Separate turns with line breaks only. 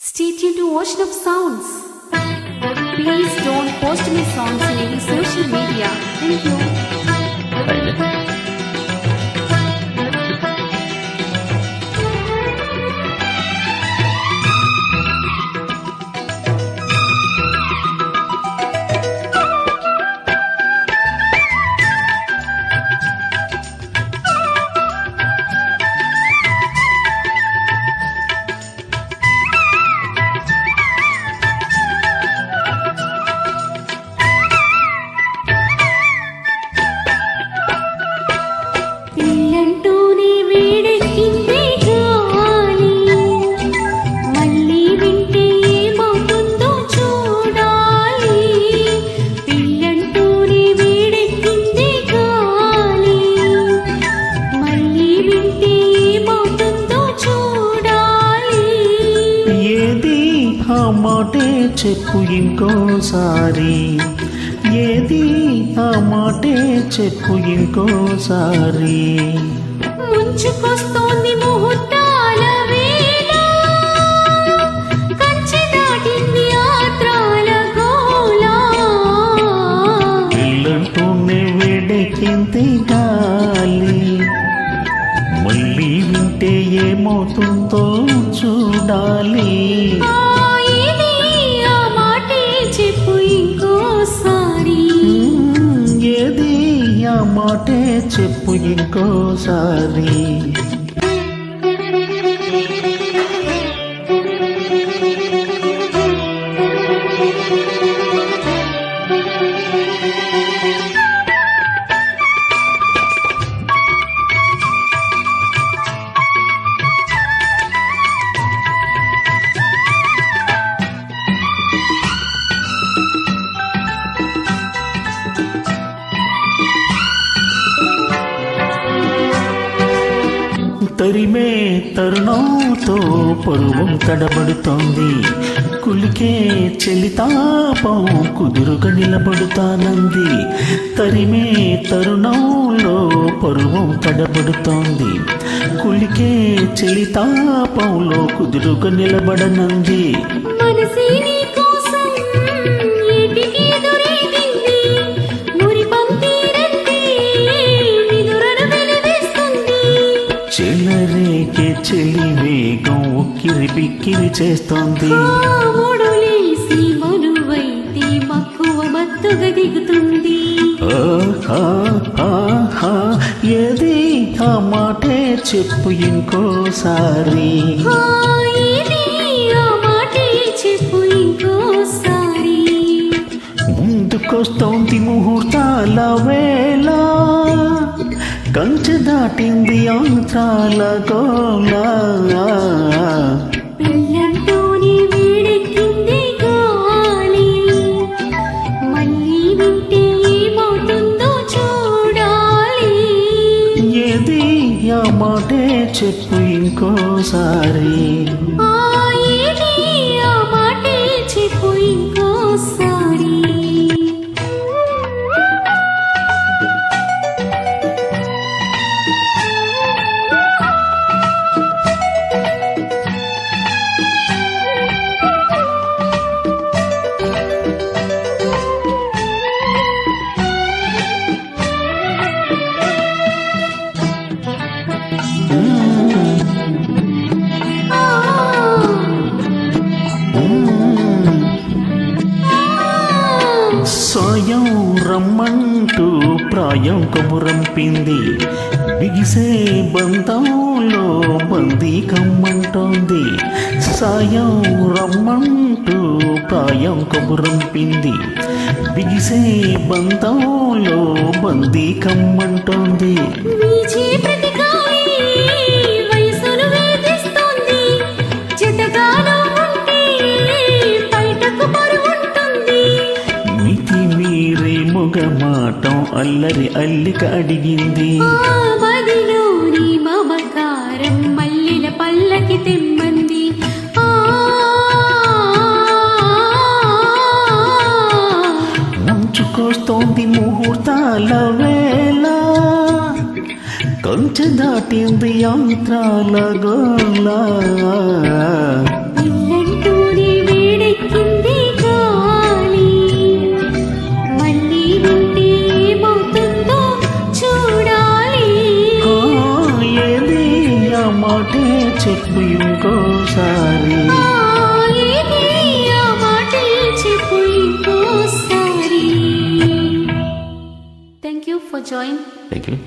Stay tuned to Ocean of Sounds. Please don't post my songs in any social media. Thank you.
మాటే చెప్పు ఇంకోసారి, ఏది ఆ మాటే చెప్పు ఇంకోసారి.
ముంచుకొస్తోంది ముహూర్తాల వేళ, కంచె దాటింది ఆత్రాల గోల,
పిల్లంటూనే వేడెక్కింది గాలి, మళ్ళీ వింటే ఏమవుతుందో చూడాలి. ఏది ఆ మాటే చెప్పు ఇంకోసారి. తరిమే తరుణంతో పరువం తడబడుతోంది, కులికే చెలితాపం కుదురుగా నిలబడుతానంది. తరిమే తరుణంలో పరువం తడబడుతోంది, కులికే చెలితాపంలో కుదురుగా నిలబడనంది. చెలరేకే చెలి వేగం ఉక్కిరి బిక్కిరి చేస్తోంది. ఏది ఆ మాటే చెప్పు ఇంకోసారి. ముందుకొస్తోంది ముహూర్తాల వేళ, కంచె దాటింది ఆంధ్రాల గోల,
పిల్లంటూని వేడెక్కింది గాలి, మళ్ళీ వింటే ఏమవుతుందో చూడాలి.
ఏది ఆ మాటే చెప్పు ఇంకోసారి.
ఏది ఆ మాటే చెప్పు ఇంకోసారి.
సాయం రమ్మంటూ ప్రాయం కబురంపింది, బిగిసే బంధంలో బందీ కమ్మంటోంది. సాయం రమ్మంటూ ప్రాయం కబురంపింది, బిగిసే బంధంలో బందీ కమ్మంటోంది. మొగమాటం అల్లరి అల్లిక అడిగింది,
మదిలోని మమకారం మల్లెల పల్లకి తెమ్మంది.
ముంచుకొస్తోంది ముహూర్తాల వేళ, కంచె దాటింది యాంత్రాల గోల.
పిల్లంటూ
చెప్పు ఇంకోసారి.
ఏది ఆ మాటే చెప్పు ఇంకోసారి. Thank you for joining.
Thank you.